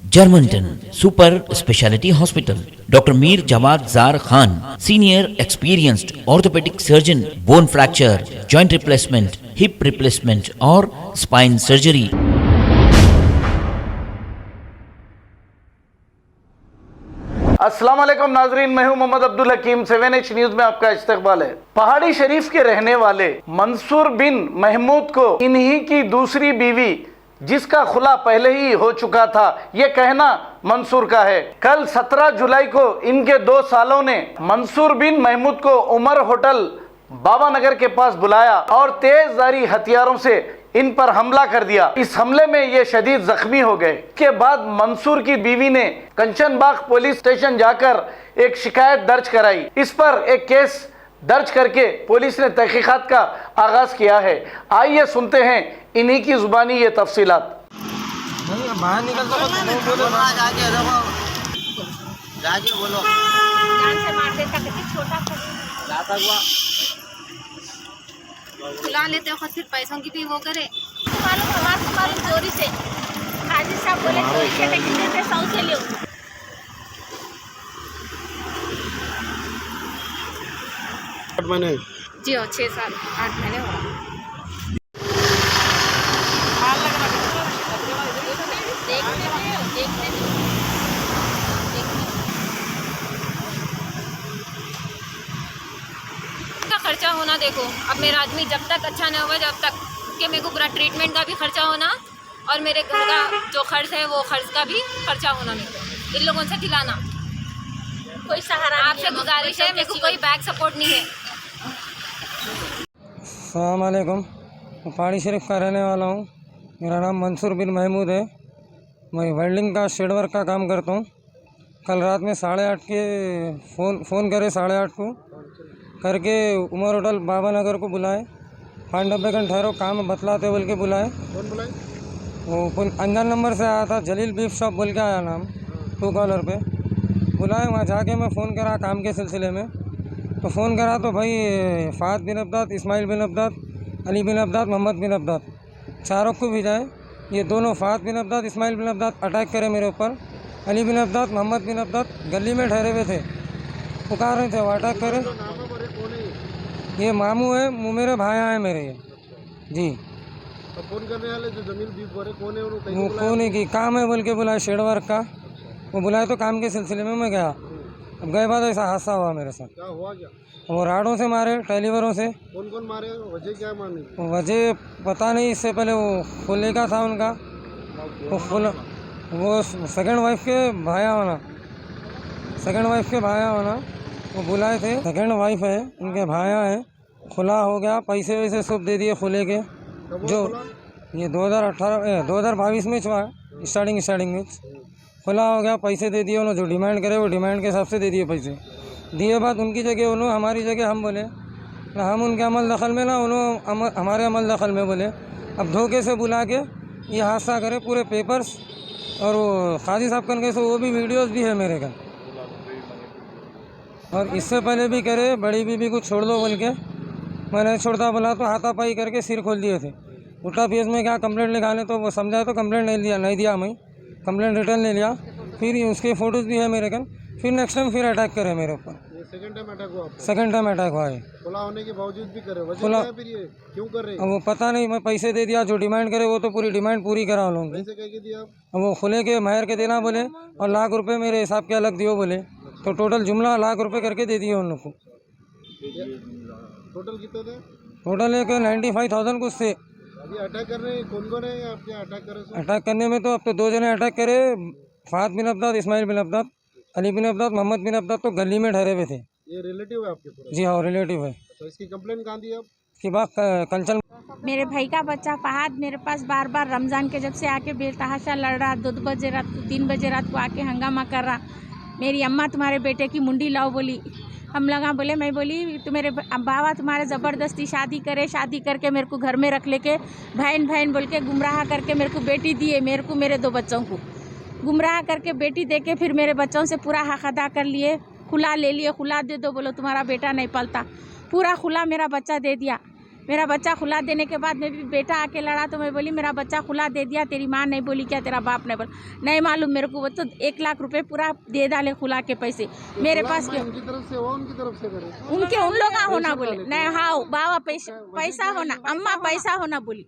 Germanton super speciality hospital, doctor Mir Jawad Zar Khan, senior experienced orthopaedic surgeon, bone fracture, joint replacement, hip replacement और spine surgery. अस्सलाम वालेकुम नाजरीन, मैं हूं मोहम्मद अब्दुल हकीम। 7H न्यूज में आपका इस्तकबाल है। पहाड़ी शरीफ के रहने वाले मंसूर बिन महमूद को इन्हीं की दूसरी बीवी, जिसका खुला पहले ही हो चुका था, ये कहना मंसूर का है। कल 17 जुलाई को इनके 2 सालों ने मंसूर बिन महमूद को उमर होटल बाबा नगर के पास बुलाया और तेजधारी हथियारों से इन पर हमला कर दिया। इस हमले में ये शदीद जख्मी हो गए। के बाद मंसूर की बीवी ने कंचनबाग पुलिस स्टेशन जाकर एक शिकायत दर्ज कराई। इस पर एक केस दर्ज करके पुलिस ने तहकीकात का आगाज किया है। आइए सुनते हैं इन्हीं की जुबानी ये तफसीलात। बाहर निकल जाके बोलो जान से मार देता, कितनी छोटा था, खुला लेते हो फिर पैसों की भी वो करे। मालूम हमारे मालूम चोरी से हाजी साहब बोले चोरी से कितने थे, 100 से लो। मैंने जी हो 6 साल 8 महीने हो खर्चा होना। देखो अब मेरा आदमी जब तक अच्छा ना हुआ, जब तक कि मेरे को पूरा ट्रीटमेंट का भी खर्चा होना और मेरे घर का जो खर्च है वो खर्च का भी खर्चा होना। मेरे को इन लोगों से खिलाना कोई सहारा, आपसे गुजारिश है, मेरे को कोई बैक सपोर्ट नहीं है। अस्सलाम वालेकुम, मैं पहाड़ी शरीफ का रहने वाला हूँ। मेरा नाम मंसूर बिन महमूद है। मैं वेल्डिंग का शेड वर्क का काम करता हूँ। कल रात में 8:30 के फ़ोन करे, 8:30 को करके उमर होटल बाबा नगर को बुलाए। 5 डब्बे का ठहरो, काम बतलाते बोल के बुलाए। कौन बुलाए? वो अनजान नंबर से आया था, जलील बीफ शॉप बोल के आया नाम, 2 कॉलर पे बुलाए। वहाँ जाके मैं फ़ोन करा काम के सिलसिले में। तो फ़ोन करा तो भाई फ़ाद बिन अब्दाद, इस्माइल बिन अब्दाद, अली बिन अब्दाद, मोहम्मद बिन अब्दाद, चारों को भेजाए। ये दोनों फ़ाद बिन अब्दाद, इस्माइल बिन अब्दाद अटैक करे मेरे ऊपर। अली बिन अब्दाद, मोहम्मद बिन अब्दाद गली में ठहरे हुए थे, पुकार रहे थे, वो अटैक करे। ये मामू है, मेरे भाई हैं मेरे ये जी। तो फोन करने वाले जो जमीन बीफ बोले कौन है? वो कौन है कि काम है बोल के बुलाया, शेड वर्क का। वो बुलाया तो काम के सिलसिले में मैं गया। अब गए बाद ऐसा हादसा हुआ मेरे साथ। क्या हुआ? क्या वो राडों से मारे, टेलीवरों से। कौन कौन मारे? वजह क्या मानी? वजह पता नहीं। इससे पहले वो खुले का था उनका, वो सेकंड वाइफ के भाया होना, वो बुलाए थे। सेकंड वाइफ है, उनके भाया हैं। खुला हो गया, पैसे वैसे सब दे दिए खुले के। जो ये 2022 में हुआ है, स्टार्टिंग में खुला हो गया, पैसे दे दिए उन्होंने। जो डिमांड करे वो डिमांड के हिसाब से दे दिए पैसे। दिए बाद उनकी जगह उन्होंने हमारी जगह हम बोले ना, हम उनके अमल दखल में ना, उन्होंने हमारे अमल दखल में बोले। अब धोखे से बुला के ये हादसा करे, पूरे पेपर्स और वो काजी साहब कन कैसे, वो भी वीडियोस भी है मेरे का। और इससे पहले भी करे, बड़ी बीबी को छोड़ दो बोल के, मैंने छोड़ता बोला तो हाथापाई करके सिर खोल दिए थे। उल्टा पेज में क्या कंप्लेंट लिखाने, तो वो समझाए तो कंप्लेंट नहीं दिया मैं कंप्लेंट रिटर्न ले लिया। फिर उसके फ़ोटोज़ भी है मेरे कन। फिर नेक्स्ट टाइम फिर अटैक करे मेरे ऊपर। सेकंड टाइम अटैक हुआ? सेकंड टाइम अटैक हुआ है। खुला होने के बावजूद भी करे, वजह खुला क्या है फिर? ये क्यों कर रहे हैं? अब वो पता नहीं, मैं पैसे दे दिया, जो डिमांड करे वो तो पूरी डिमांड पूरी करा लूँगी। पैसे कह के दिया? अब वो खुले के महर के देना बोले और लाख रुपए मेरे हिसाब के अलग दियो बोले। तो टोटल जुमला लाख रुपए करके दे दिए उन लोग को। टोटल कितने थे? टोटल एक 95,000 कुछ से। अभी अटैक कर रहे हैं कौन कौन है? आप क्या अटैक करे? अटैक करने में तो अब तो 2 जने अटैक करे, फ़ाद बिन अब्दाद, इस्माइल बिन अब्दाद, अली बिन अब्दाद, मोहम्मद बिन अब्दाद तो गली में ठहरे हुए थे। ये रिलेटिव है आपके पूरे? जी हाँ, रिलेटिव है। तो इसकी कंप्लेंट कहाँ दी आप? कि बात कंचन मेरे भाई का बच्चा फहाद मेरे पास बार बार रमज़ान के जब से आके बेतहाशा लड़ रहा, 2 बजे रात को, 3 बजे रात को आके हंगामा कर रहा। मेरी अम्मा तुम्हारे बेटे की मुंडी लाओ बोली। हम लगा बोले, मैं बोली तो मेरे बाबा तुम्हारे ज़बरदस्ती शादी शादी करके मेरे को घर में रख लेके बहन बोल के गुमराह करके मेरे को बेटी दिए, मेरे को मेरे 2 बच्चों को गुमराह करके बेटी दे के फिर मेरे बच्चों से पूरा हक अदा कर लिए। खुला ले लिए, खुला दे दो बोलो तुम्हारा बेटा नहीं पलता, पूरा खुला मेरा बच्चा दे दिया। मेरा बच्चा खुला देने के बाद में भी बेटा आके लड़ा तो मैं बोली मेरा बच्चा खुला दे दिया, तेरी माँ नहीं बोली क्या, तेरा बाप नहीं बोला, नहीं मालूम मेरे को। वो तो 1 लाख रुपए पूरा दे डाले खुला के पैसे मेरे पास क्यों? उनकी तरफ से हो, उनकी तरफ से करे। उनके उन लोग होना बोले नहीं, हाँ बाबा पैसा होना, अम्मा पैसा होना बोली,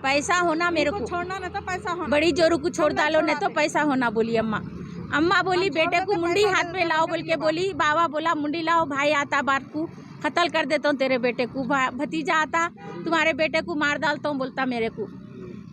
पैसा होना मेरे को छोड़ना नहीं तो पैसा होना, बड़ी जोरू को छोड़ डालो नहीं तो पैसा होना बोली अम्मा बोली बेटे को मुंडी हाथ में लाओ बोल के बोली। बाबा बोला मुंडी लाओ, भाई आता बात को कत्ल कर देता हूँ तेरे बेटे को, भतीजा आता तुम्हारे बेटे को मार डालता हूँ बोलता मेरे को,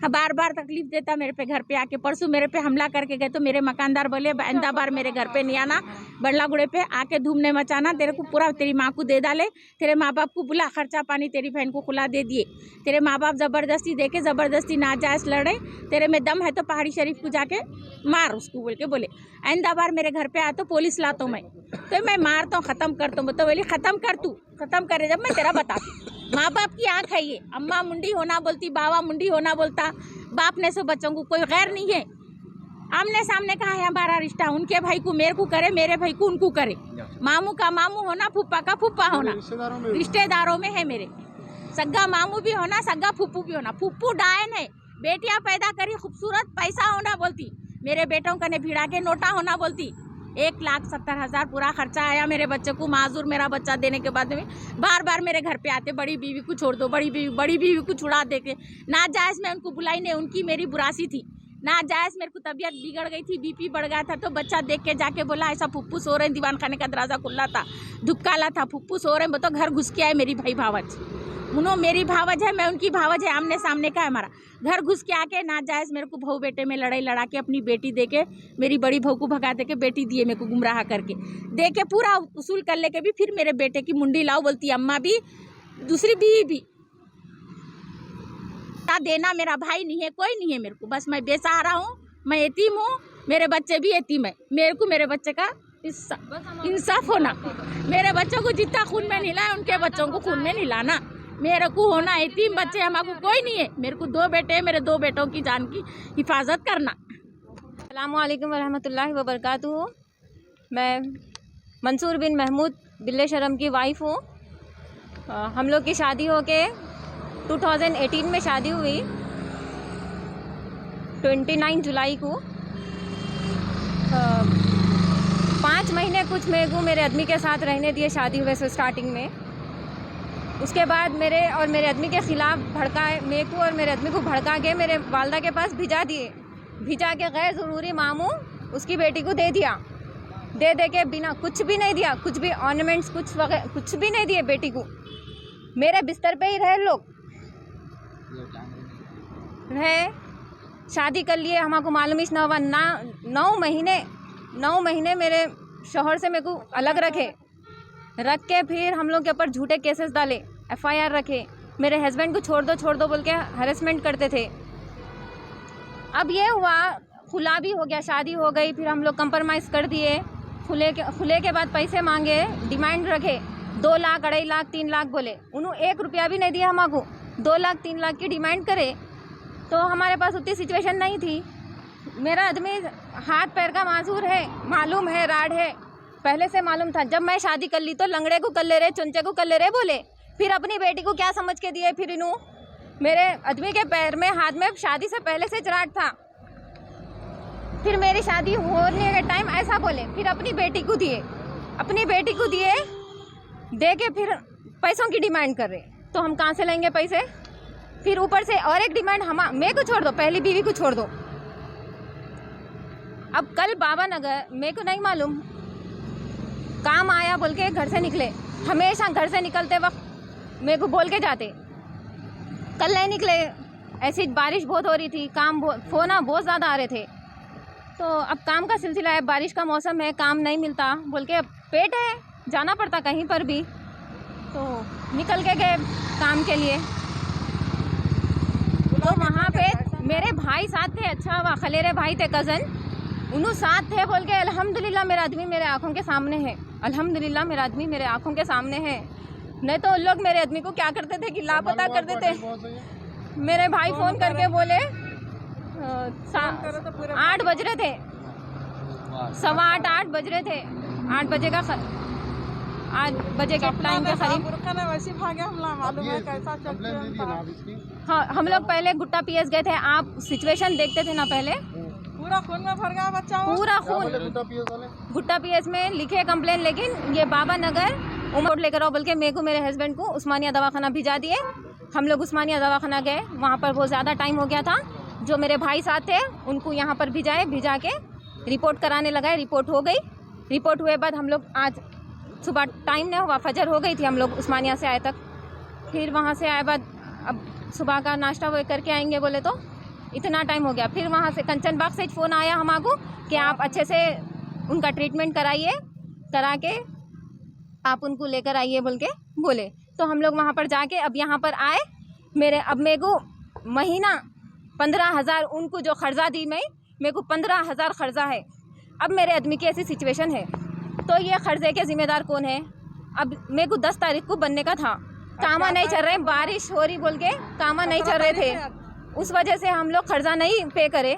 बार बार तकलीफ देता मेरे पे। घर पे आके परसों मेरे पे हमला करके गए तो मेरे मकानदार बोले आइंदा बार मेरे घर पे नहीं आना, बड़ला गुड़े पे आके धूम नहीं मचाना, तेरे को पूरा तेरी माँ को दे डाले, तेरे माँ बाप को बुला, खर्चा पानी तेरी बहन को खुला दे दिए, तेरे माँ बाप ज़बरदस्ती दे के ज़बरदस्ती नाजायज़ लड़े, तेरे में दम है तो पहाड़ी शरीफ को जाके मार उसको बोल के बोले। आइंदा बार मेरे घर पे आया तो पुलिस लाता हूँ मैं, तो मैं मारता हूँ, ख़त्म करता हूँ। तो बोली ख़त्म कर, तू ख़त्म करे जब मैं तेरा बताती। माँ बाप की आँख है ये, अम्मा मुंडी होना बोलती, बाबा मुंडी होना बोलता, बाप ने सो बच्चों को कोई गैर नहीं है। आमने सामने कहा है हमारा रिश्ता, उनके भाई को मेरे को करे, मेरे भाई को उनको करे, मामू का मामू होना, फूफा का फूफा होना, रिश्तेदारों में है मेरे, सग्गा मामू भी होना, सग्गा फूफू भी होना। फूफू डायन है, बेटियां पैदा करी खूबसूरत, पैसा होना बोलती, मेरे बेटों का ने भिड़ा के नोटा होना बोलती। 1,70,000 पूरा खर्चा आया मेरे बच्चे को, माजूर मेरा बच्चा देने के बाद में बार बार मेरे घर पे आते, बड़ी बीवी को छोड़ दो, बड़ी बीवी को छुड़ा दे के, नाजायज़ मैं उनको बुलाई नहीं, उनकी मेरी बुरासी थी, नाजायज़ मेरे को तबीयत बिगड़ गई थी, बीपी बढ़ गया था, तो बच्चा देख के जाके बोला ऐसा फुप्पू सो रहे हैं, दीवान खाने का दरवाज़ा खुला था, धुपकाला था, फुप्पू सो रहे हैं, तो घर घुस के आए मेरी भाई भावज, उन्हों मेरी भावज है, मैं उनकी भावज है, आमने सामने का है हमारा। घर घुस के आके नाजायज़ मेरे को बहू बेटे में लड़ाई लड़ा के अपनी बेटी दे के, मेरी बड़ी बहू को भगा दे के बेटी दिए मेरे को गुमराह करके, दे के पूरा उसूल कर लेके भी फिर मेरे बेटे की मुंडी लाओ बोलती, अम्मा भी दूसरी बीवी भी देना, मेरा भाई नहीं है, कोई नहीं है मेरे को, बस मैं बेसहारा हूँ, मैं यतीम हूँ, मेरे बच्चे भी यतीम है, मेरे को मेरे बच्चे का इंसाफ होना, मेरे बच्चों को जितना खून में नहलाए उनके बच्चों को खून में नहलाना, मेरे को होना, यतीम बच्चे हमारे को कोई नहीं है, मेरे को 2 बेटे हैं, मेरे 2 बेटों की जान की हिफाजत करना। अस्सलामु अलैकुम वरहमतुल्लाहि वबरकातुहू। मैं मंसूर बिन महमूद बिल्ले शरम की वाइफ हूँ। हम लोग की शादी होके 2018 में शादी हुई, 29 जुलाई को। 5 महीने कुछ मेरे को मेरे आदमी के साथ रहने दिए शादी हुए से स्टार्टिंग में। उसके बाद मेरे और मेरे आदमी के ख़िलाफ़ भड़काए, मेरे को और मेरे आदमी को भड़का के मेरे वालदा के पास भिजा दिए, भिजा के गैर ज़रूरी मामू उसकी बेटी को दे दिया, दे के बिना कुछ भी नहीं दिया, कुछ भी ऑर्नामेंट्स कुछ भी नहीं दिए बेटी को। मेरे बिस्तर पे ही रहे लोग, रहे, शादी कर लिए, हमारे मालूम ही ना हुआ। 9 महीने मेरे शौहर से मेरे को अलग रख के फिर हम लोग के ऊपर झूठे केसेस डाले, FIR रखे, मेरे हस्बैंड को छोड़ दो बोल के हरेसमेंट करते थे। अब ये हुआ, खुला भी हो गया, शादी हो गई, फिर हम लोग कंप्रोमाइज़ कर दिए। खुले के बाद पैसे मांगे, डिमांड रखे, 2 लाख, 2.5 लाख, 3 लाख बोले, उन्होंने 1 रुपया भी नहीं दिया हमको। 2 लाख 3 लाख की डिमांड करे तो हमारे पास उतनी सिचुएशन नहीं थी। मेरा आदमी हाथ पैर का माजूर है, मालूम है, राड है, पहले से मालूम था। जब मैं शादी कर ली तो लंगड़े को कर ले रहे, चुंचे को कर ले रहे बोले, फिर अपनी बेटी को क्या समझ के दिए। फिर इन्हों मेरे आदमी के पैर में, हाथ में शादी से पहले से चराट था। फिर मेरी शादी होने के टाइम ऐसा बोले, फिर अपनी बेटी को दिए, दे के फिर पैसों की डिमांड कर रहे। तो हम कहाँ से लेंगे पैसे? फिर ऊपर से और एक डिमांड, मेरे को छोड़ दो, पहली बीवी को छोड़ दो। अब कल बाबा नगर, मेरे को नहीं मालूम, काम आया बोल के घर से निकले। हमेशा घर से निकलते वक्त मेरे को बोल के जाते, कल नहीं निकले, ऐसी बारिश बहुत हो रही थी, फोन बहुत ज़्यादा आ रहे थे। तो अब काम का सिलसिला है, बारिश का मौसम है, काम नहीं मिलता बोल के, पेट है, जाना पड़ता कहीं पर भी, तो निकल के गए काम के लिए। तो वहाँ पे मेरे भाई साथ थे, अच्छा हुआ, खलेरे भाई थे, कज़न, उन्होंने साथ थे बोल के अल्हम्दुलिल्लाह मेरा आदमी मेरे आँखों के सामने है, अल्हम्दुलिल्लाह मेरा आदमी मेरे आँखों के सामने है। नहीं तो उन लोग मेरे आदमी को क्या करते थे कि लापता कर देते। मेरे भाई फ़ोन करके बोले 8 बज रहे थे, 7:15 8 बज रहे थे, 8 बजे का 8 बजे के टाइम के करीब। वैसे भागे हमला मालूम है कैसा हाँ, हम लोग पहले गुट्टा पीएस गए थे। आप सिचुएशन देखते थे ना पहले, पूरा खून में भर गया बच्चा वो। पूरा खून। गुट्टा पीएस में लिखे कंप्लेन, लेकिन ये बाबा नगर उमर लेकर आओ बोल के मेरे को, मेरे हस्बैंड को उस्मानिया दवाखाना भिजा दिए। हम लोग उस्मानिया दवाखाना गए, वहाँ पर बहुत ज़्यादा टाइम हो गया था। जो मेरे भाई साथ थे उनको यहाँ पर भिजा के रिपोर्ट कराने लगाए। रिपोर्ट हो गई। रिपोर्ट हुए बाद हम लोग आज सुबह टाइम नहीं हुआ, फजर हो गई थी, हम लोग उस्मानिया से आए तक। फिर वहाँ से आए बाद अब सुबह का नाश्ता वो करके आएंगे बोले तो इतना टाइम हो गया। फिर वहाँ से कंचन बाग से फ़ोन आया हमारे कि आप अच्छे से उनका ट्रीटमेंट कराइए, करा के आप उनको लेकर आइए बोल के बोले। तो हम लोग वहाँ पर जाके अब यहाँ पर आए। अब मेरे को महीना 15,000 उनको जो खर्चा दी, मेरे को 15,000 खर्चा है। अब मेरे आदमी की ऐसी सिचुएशन है, तो ये खर्चे के ज़िम्मेदार कौन है? अब मेरे को 10 तारीख को बनने का था, कामा नहीं चल रहे, बारिश हो रही बोल के कामा नहीं चल रहे थे। उस वजह से हम लोग खर्चा नहीं पे करे।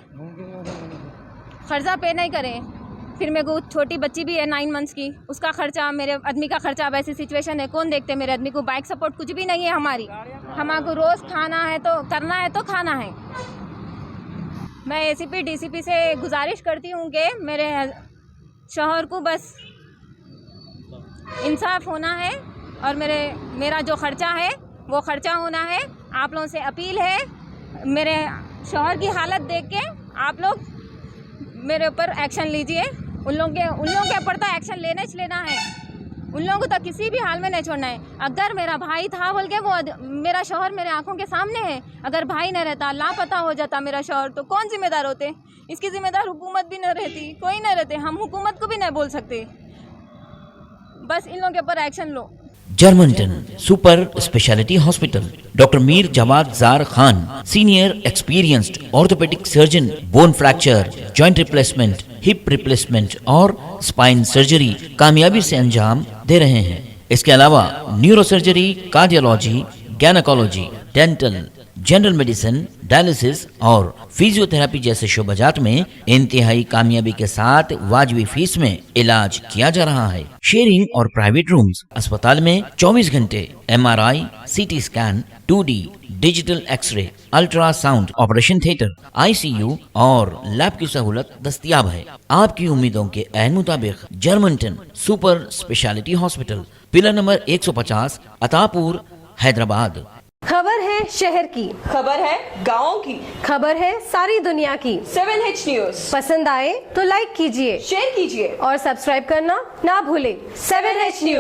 फिर मेरे को छोटी बच्ची भी है 9 मंथ्स की, उसका खर्चा, मेरे आदमी का खर्चा। अब ऐसी सिचुएशन है, कौन देखते? मेरे आदमी को बाइक सपोर्ट कुछ भी नहीं है हमारी। हमारे रोज़ खाना है तो करना है तो खाना है। मैं एसीपी डीसीपी से गुजारिश करती हूँ कि मेरे शौहर को बस इंसाफ होना है और मेरा जो खर्चा है वो खर्चा होना है। आप लोगों से अपील है, मेरे शौहर की हालत देख के आप लोग मेरे ऊपर एक्शन लीजिए। उन लोगों के ऊपर तो एक्शन लेना है। उन लोगों को तो किसी भी हाल में नहीं छोड़ना है। अगर मेरा भाई था बोल के वो मेरा शौहर मेरे आंखों के सामने है, अगर भाई न रहता, लापता हो जाता मेरा शौहर, तो कौन जिम्मेदार होते? इसकी जिम्मेदार हुकूमत भी न रहती, कोई न रहते। हम हुकूमत को भी नहीं बोल सकते। बस इन लोगों के ऊपर एक्शन लो। जर्मनटन super speciality hospital, doctor Mir Jamat Zar Khan, senior experienced orthopaedic surgeon, bone fracture, joint replacement, hip replacement और स्पाइन सर्जरी कामयाबी से अंजाम दे रहे हैं। इसके अलावा neuro surgery, cardiology, gynaecology, dental, general medicine, dialysis और फिजियोथेरेपी जैसे शोबाजात में इंतहाई कामयाबी के साथ वाजबी फीस में इलाज किया जा रहा है। शेयरिंग और प्राइवेट रूम्स, अस्पताल में 24 घंटे MRI, CT scan, 2D digital x-ray, ultrasound, operation theatre, ICU और लैब की सहूलत दस्तयाब है। आपकी उम्मीदों के ऐन मुताबिक Germanten super speciality hospital, pillar number 150, Attapur, Hyderabad. खबर है शहर की, खबर है गाँव की, खबर है सारी दुनिया की। 7H न्यूज पसंद आए तो लाइक कीजिए, शेयर कीजिए और सब्सक्राइब करना ना भूले। 7H news.